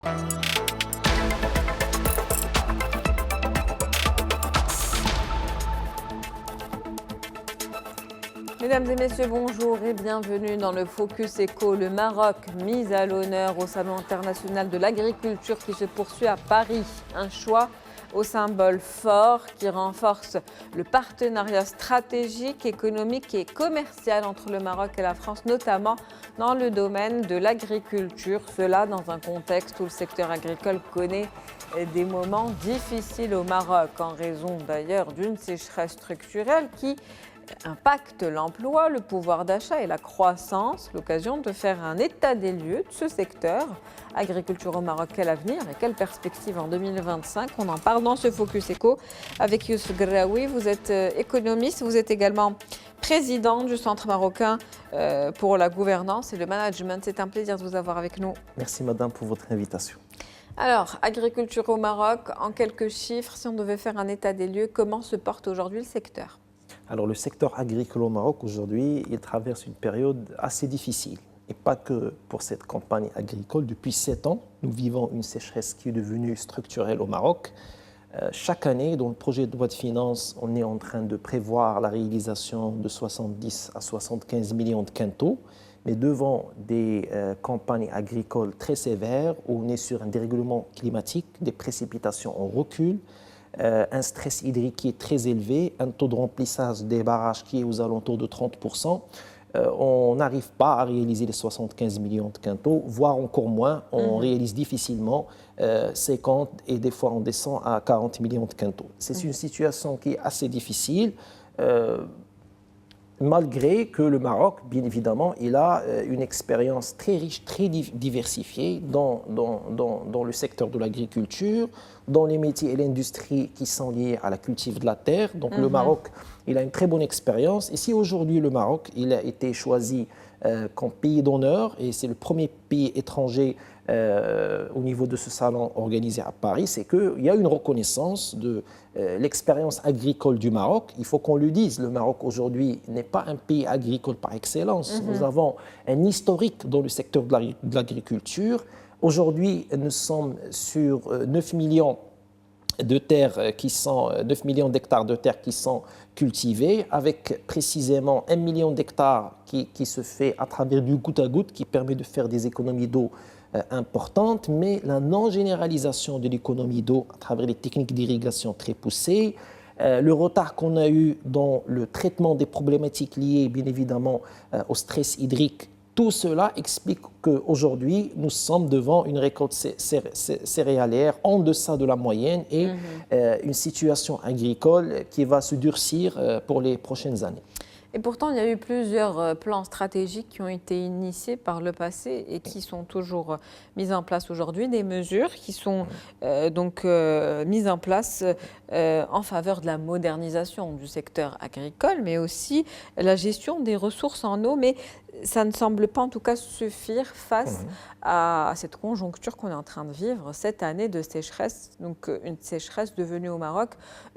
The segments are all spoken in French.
Mesdames et messieurs, bonjour et bienvenue dans le Focus Éco. Le Maroc, mis à l'honneur au Salon international de l'agriculture qui se poursuit à Paris. Un choix au symbole fort qui renforce le partenariat stratégique, économique et commercial entre le Maroc et la France, notamment dans le domaine de l'agriculture. Cela dans un contexte où le secteur agricole connaît des moments difficiles au Maroc, en raison d'ailleurs d'une sécheresse structurelle qui impacte l'emploi, le pouvoir d'achat et la croissance. L'occasion de faire un état des lieux de ce secteur. Agriculture au Maroc, quel avenir et quelle perspective en 2025? On en parle dans ce Focus Éco avec Youssef Graoui. Vous êtes économiste, vous êtes également président du Centre marocain pour la gouvernance et le management. C'est un plaisir de vous avoir avec nous. Merci madame pour votre invitation. Alors, agriculture au Maroc, en quelques chiffres, si on devait faire un état des lieux, comment se porte aujourd'hui le secteur? Alors le secteur agricole au Maroc aujourd'hui, il traverse une période assez difficile. Et pas que pour cette campagne agricole. Depuis 7 ans, nous vivons une sécheresse qui est devenue structurelle au Maroc. Chaque année, dans le projet de loi de finances, on est en train de prévoir la réalisation de 70 à 75 millions de quintaux. Mais devant des campagnes agricoles très sévères, où on est sur un dérèglement climatique, des précipitations en recul, un stress hydrique qui est très élevé, un taux de remplissage des barrages qui est aux alentours de 30%, on n'arrive pas à réaliser les 75 millions de quintaux, voire encore moins, on réalise difficilement 50 et des fois on descend à 40 millions de quintaux. C'est une situation qui est assez difficile. Malgré que le Maroc, bien évidemment, il a une expérience très riche, très diversifiée dans le secteur de l'agriculture, dans les métiers et l'industrie qui sont liés à la culture de la terre. Donc le Maroc, il a une très bonne expérience. Et si aujourd'hui le Maroc, il a été choisi comme pays d'honneur, et c'est le premier pays étranger au niveau de ce salon organisé à Paris, c'est qu'il y a une reconnaissance de l'expérience agricole du Maroc. Il faut qu'on le dise, le Maroc aujourd'hui n'est pas un pays agricole par excellence. Nous avons un historique dans le secteur de l'agriculture. Aujourd'hui, nous sommes sur 9 millions de terres qui sont 9 millions d'hectares de terres qui sont cultivés, avec précisément 1 million d'hectares qui se fait à travers du goutte à goutte, qui permet de faire des économies d'eau importantes, mais la non-généralisation de l'économie d'eau à travers les techniques d'irrigation très poussées, le retard qu'on a eu dans le traitement des problématiques liées bien évidemment au stress hydrique, tout cela explique qu'aujourd'hui, nous sommes devant une récolte céréalière en deçà de la moyenne et une situation agricole qui va se durcir pour les prochaines années. Et pourtant, il y a eu plusieurs plans stratégiques qui ont été initiés par le passé et qui sont toujours mis en place aujourd'hui, des mesures qui sont mises en place en faveur de la modernisation du secteur agricole, mais aussi la gestion des ressources en eau. Mais ça ne semble pas en tout cas suffire face à cette conjoncture qu'on est en train de vivre cette année de sécheresse, donc une sécheresse devenue au Maroc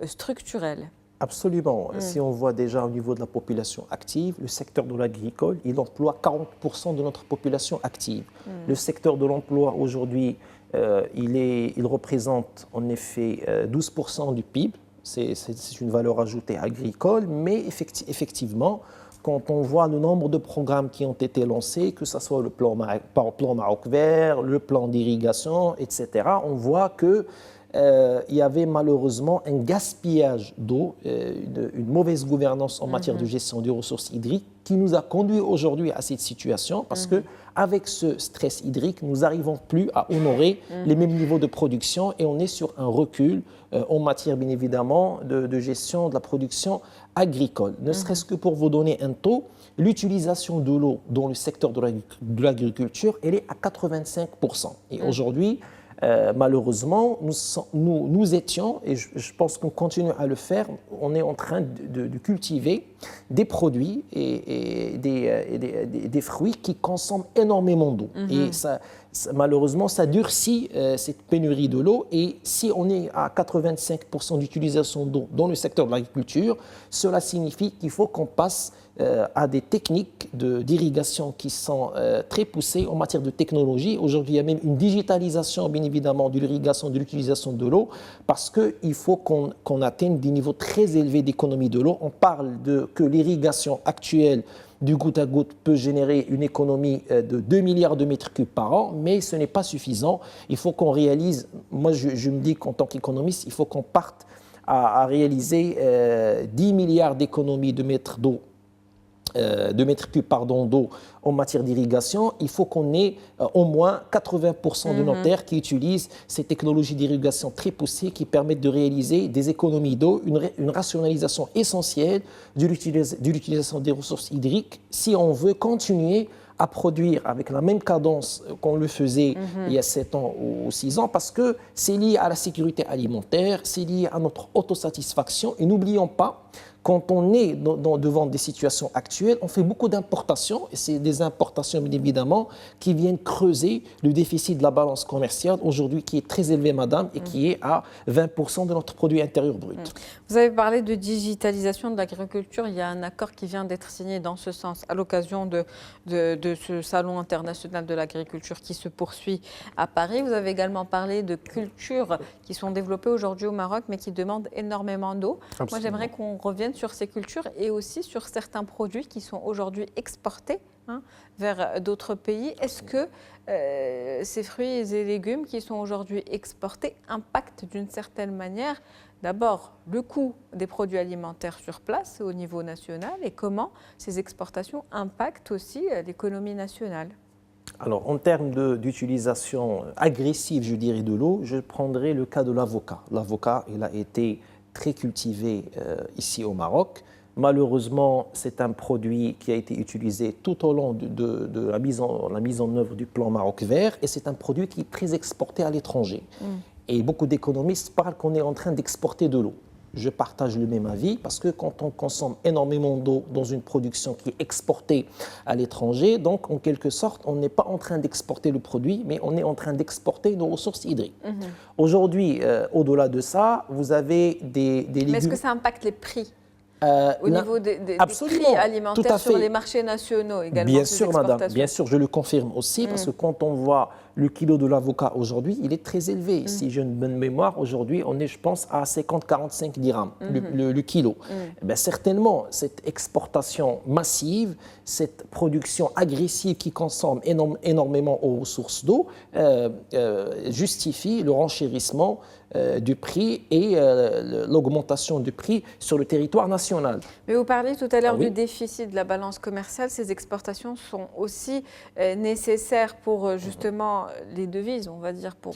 structurelle. Absolument. Si on voit déjà au niveau de la population active, le secteur de l'agricole, il emploie 40% de notre population active. Le secteur de l'emploi aujourd'hui, il représente en effet 12% du PIB. C'est une valeur ajoutée agricole, mais effectivement, quand on voit le nombre de programmes qui ont été lancés, que ce soit le plan Maroc Vert, le plan d'irrigation, etc., on voit que il y avait malheureusement un gaspillage d'eau, une mauvaise gouvernance en matière de gestion des ressources hydriques qui nous a conduit aujourd'hui à cette situation parce que avec ce stress hydrique, nous n'arrivons plus à honorer les mêmes niveaux de production et on est sur un recul en matière bien évidemment de gestion de la production agricole. Ne serait-ce que pour vous donner un taux, l'utilisation de l'eau dans le secteur de l'agriculture, elle est à 85%. Et aujourd'hui, malheureusement, nous étions, et je pense qu'on continue à le faire, on est en train de cultiver des produits et des fruits qui consomment énormément d'eau. Et malheureusement, ça durcit cette pénurie de l'eau. Et si on est à 85% d'utilisation d'eau dans le secteur de l'agriculture, cela signifie qu'il faut qu'on passe à des techniques d'irrigation qui sont très poussées en matière de technologie. Aujourd'hui, il y a même une digitalisation, bien évidemment, de l'irrigation, de l'utilisation de l'eau, parce qu'il faut qu'on atteigne des niveaux très élevés d'économie de l'eau. On parle que l'irrigation actuelle du goutte à goutte peut générer une économie de 2 milliards de mètres cubes par an, mais ce n'est pas suffisant. Il faut qu'on réalise, moi je me dis qu'en tant qu'économiste, il faut qu'on parte à réaliser 10 milliards d'économies de mètres d'eau. De mètres cubes d'eau en matière d'irrigation, il faut qu'on ait au moins 80% de nos terres qui utilisent ces technologies d'irrigation très poussées qui permettent de réaliser des économies d'eau, une rationalisation essentielle de l'utilisation des ressources hydriques si on veut continuer à produire avec la même cadence qu'on le faisait il y a 7 ans ou 6 ans, parce que c'est lié à la sécurité alimentaire, c'est lié à notre autosatisfaction. Et n'oublions pas, quand on est devant des situations actuelles, on fait beaucoup d'importations, et c'est des importations, bien évidemment, qui viennent creuser le déficit de la balance commerciale, aujourd'hui qui est très élevé, madame, et qui est à 20% de notre produit intérieur brut. Vous avez parlé de digitalisation de l'agriculture. Il y a un accord qui vient d'être signé dans ce sens, à l'occasion de ce Salon international de l'agriculture qui se poursuit à Paris. Vous avez également parlé de cultures qui sont développées aujourd'hui au Maroc, mais qui demandent énormément d'eau. Moi, j'aimerais qu'on revienne sur ces cultures et aussi sur certains produits qui sont aujourd'hui exportés vers d'autres pays. Est-ce que ces fruits et légumes qui sont aujourd'hui exportés impactent d'une certaine manière d'abord le coût des produits alimentaires sur place au niveau national et comment ces exportations impactent aussi l'économie nationale? Alors, en termes d'utilisation agressive, je dirais, de l'eau, je prendrai le cas de l'avocat. L'avocat, il a été très cultivé ici au Maroc. Malheureusement, c'est un produit qui a été utilisé tout au long de la mise en œuvre du plan Maroc vert, et c'est un produit qui est très exporté à l'étranger. Et beaucoup d'économistes parlent qu'on est en train d'exporter de l'eau. Je partage le même avis parce que quand on consomme énormément d'eau dans une production qui est exportée à l'étranger, donc en quelque sorte, on n'est pas en train d'exporter le produit, mais on est en train d'exporter nos ressources hydriques. Aujourd'hui, au-delà de ça, vous avez des légumes... Mais est-ce que ça impacte les prix au niveau des prix alimentaires sur les marchés nationaux également? Bien sûr, madame, bien sûr, je le confirme aussi, parce que quand on voit le kilo de l'avocat aujourd'hui, il est très élevé. Si j'ai une bonne mémoire, aujourd'hui, on est, je pense, à 50-45 dirhams le kilo. Ben, certainement, cette exportation massive, cette production agressive qui consomme énormément aux ressources d'eau, justifie le renchérissement du prix et l'augmentation du prix sur le territoire national. Mais vous parliez tout à l'heure du déficit de la balance commerciale. Ces exportations sont aussi nécessaires pour justement les devises, on va dire, pour...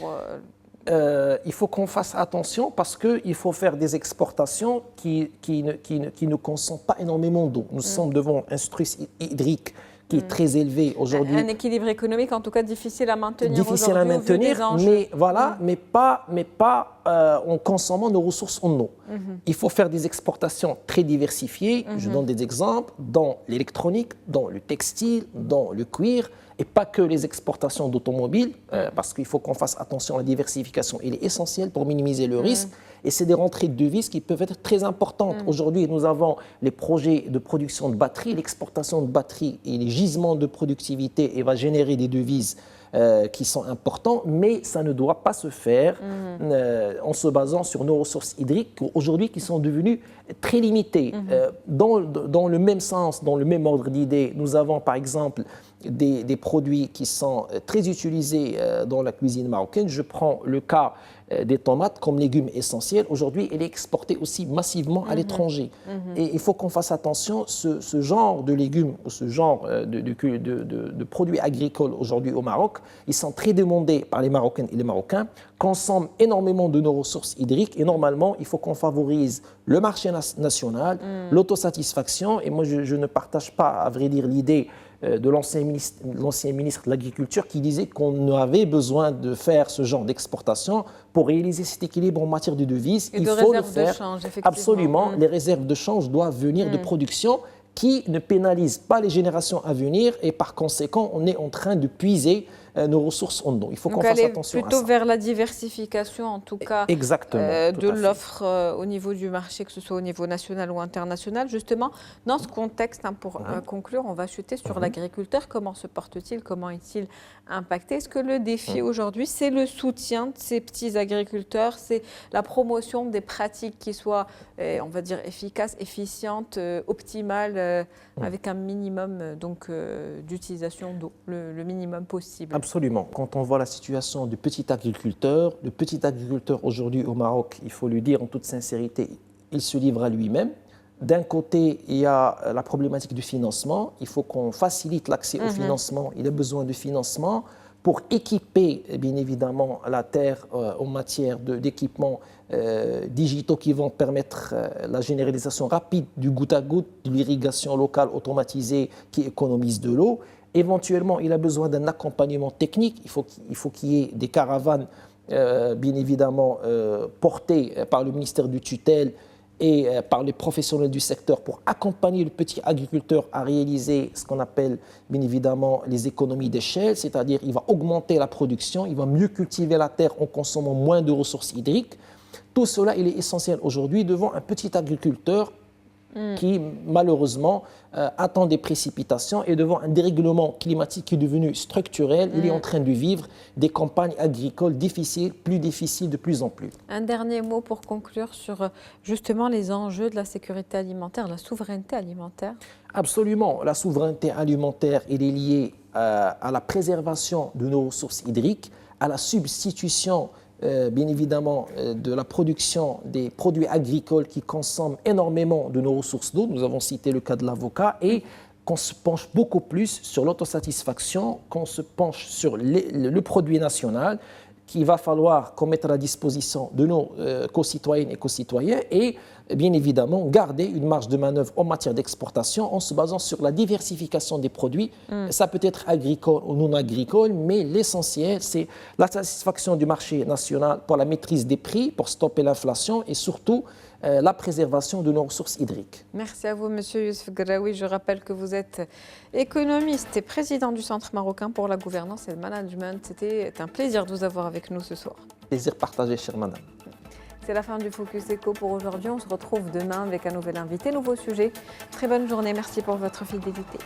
il faut qu'on fasse attention parce qu'il faut faire des exportations qui ne consomment pas énormément d'eau. Nous sommes devant un stress hydrique qui est très élevé aujourd'hui. Un équilibre économique, en tout cas, difficile à maintenir. Difficile à maintenir, mais voilà, mais pas en consommant nos ressources en eau. Il faut faire des exportations très diversifiées. Je donne des exemples dans l'électronique, dans le textile, dans le cuir, et pas que les exportations d'automobiles, parce qu'il faut qu'on fasse attention à la diversification. Elle est essentielle pour minimiser le risque. Et c'est des rentrées de devises qui peuvent être très importantes. Aujourd'hui, nous avons les projets de production de batteries, l'exportation de batteries et les gisements de productivité, et va générer des devises qui sont importants, mais ça ne doit pas se faire en se basant sur nos ressources hydriques aujourd'hui qui sont devenues très limitées. Dans le même sens, dans le même ordre d'idées, nous avons par exemple des produits qui sont très utilisés dans la cuisine marocaine. Je prends le cas des tomates comme légumes essentiels. Aujourd'hui, elle est exportée aussi massivement à l'étranger. Et il faut qu'on fasse attention, ce genre de légumes ou ce genre de produits agricoles aujourd'hui au Maroc, ils sont très demandés par les Marocaines et les Marocains, consomment énormément de nos ressources hydriques et normalement, il faut qu'on favorise le marché national, l'autosatisfaction. Et moi, je ne partage pas, à vrai dire, l'idée de l'ancien ministre de l'Agriculture qui disait qu'on avait besoin de faire ce genre d'exportation pour réaliser cet équilibre en matière de devises. Il faut le faire. De change, effectivement. Absolument. Les réserves de change doivent venir de production qui ne pénalisent pas les générations à venir et par conséquent, on est en train de puiser nos ressources en eau. Il faut qu'on fasse attention à ça. Plutôt vers la diversification, en tout cas, de l'offre au niveau du marché, que ce soit au niveau national ou international. Justement, dans ce contexte, pour conclure, on va chuter sur l'agriculteur. Comment se porte-t-il? Comment est-il impacté? Est-ce que le défi aujourd'hui, c'est le soutien de ces petits agriculteurs, c'est la promotion des pratiques qui soient, on va dire, efficaces, efficientes, optimales, avec un minimum d'utilisation d'eau, le minimum possible? Absolument. Quand on voit la situation du petit agriculteur aujourd'hui au Maroc, il faut le dire en toute sincérité, il se livre à lui-même. D'un côté, il y a la problématique du financement. Il faut qu'on facilite l'accès au financement. Il a besoin de financement pour équiper, bien évidemment, la terre en matière d'équipements digitaux qui vont permettre la généralisation rapide du goutte à goutte, de l'irrigation locale automatisée qui économise de l'eau. Éventuellement, il a besoin d'un accompagnement technique. Il faut qu'il y ait des caravanes, bien évidemment, portées par le ministère du tutelle et par les professionnels du secteur pour accompagner le petit agriculteur à réaliser ce qu'on appelle, bien évidemment, les économies d'échelle, c'est-à-dire il va augmenter la production, il va mieux cultiver la terre en consommant moins de ressources hydriques. Tout cela, il est essentiel aujourd'hui devant un petit agriculteur qui, malheureusement, attend des précipitations et devant un dérèglement climatique qui est devenu structurel, il est en train de vivre des campagnes agricoles difficiles, plus difficiles de plus en plus. Un dernier mot pour conclure sur justement les enjeux de la sécurité alimentaire, la souveraineté alimentaire. Absolument. La souveraineté alimentaire, elle est liée à la préservation de nos ressources hydriques, à la substitution bien évidemment de la production des produits agricoles qui consomment énormément de nos ressources d'eau. Nous avons cité le cas de l'avocat et qu'on se penche beaucoup plus sur l'autosatisfaction, qu'on se penche sur le produit national qu'il va falloir qu'on mette à la disposition de nos concitoyennes et concitoyens et bien évidemment garder une marge de manœuvre en matière d'exportation en se basant sur la diversification des produits. Ça peut être agricole ou non agricole, mais l'essentiel, c'est la satisfaction du marché national pour la maîtrise des prix, pour stopper l'inflation et surtout la préservation de nos ressources hydriques. Merci à vous, Monsieur Youssef Guerraoui. Je rappelle que vous êtes économiste et président du Centre marocain pour la gouvernance et le management. C'était un plaisir de vous avoir avec nous ce soir. Plaisir partagé, chère madame. C'est la fin du Focus Eco pour aujourd'hui. On se retrouve demain avec un nouvel invité, nouveau sujet. Très bonne journée. Merci pour votre fidélité.